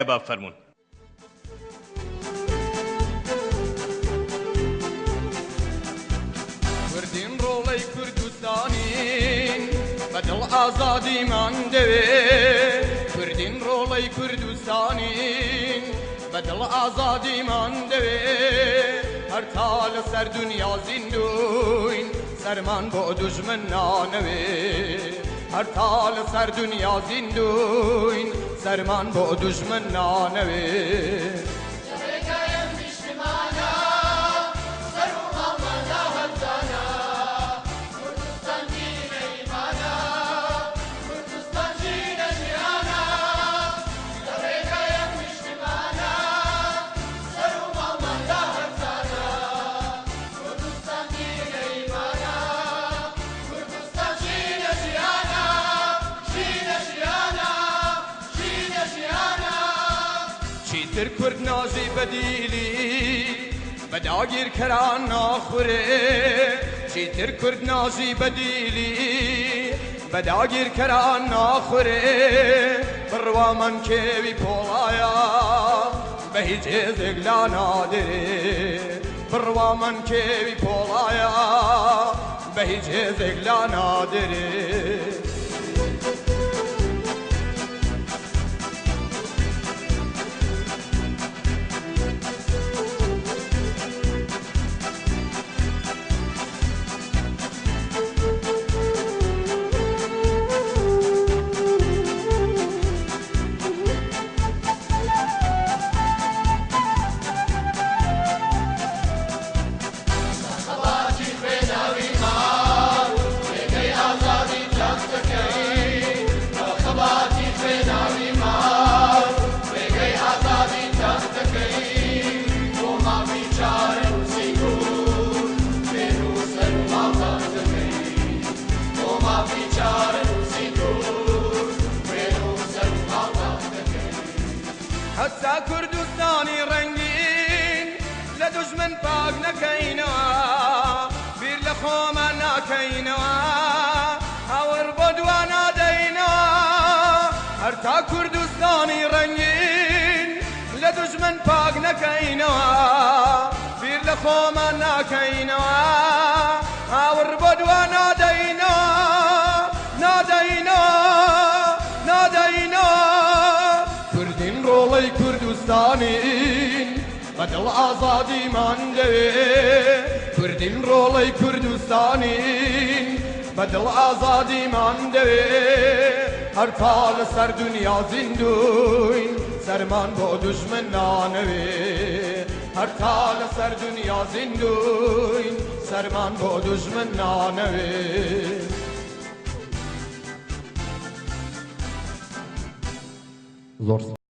باب فرمون. وردين رولي كردستانين بدل آزادي من دوي. وردين رولي كردستانين بدل آزادي من دوي. هر تال سر دنیا زندوین سرمان با دشمن نانوی. هر تال سر دنیا زندوین سرمان با دشمن نانوی. چیتر کرد نازی بدیلی بداگیر کران ناخوره. چیتر کرد نازی بدیلی بداگیر کران ناخوره. بروا من کیوی پولایا به هیچ زگلا نادره. بروا من کیوی پولایا به هیچ زگلا نادره. حتى كردستاني رنگين لدشمن پاک نكينوا بير لخوما ناكينوا هاور بدوانا دينوا. حتى كردستاني رنگين لدشمن پاک نكينوا بير لخوما ناكينوا هاور بدوانا دينوا. كردين رولي كردستانين بدل آزادي من دوي. كردين رولي كردستانين بدل آزادي من دوي. هر تال سر دنیا زندوين سرمان با دشمن نانوي. هر تال سر دنیا زندوين سرمان با دشمن نانوي. زور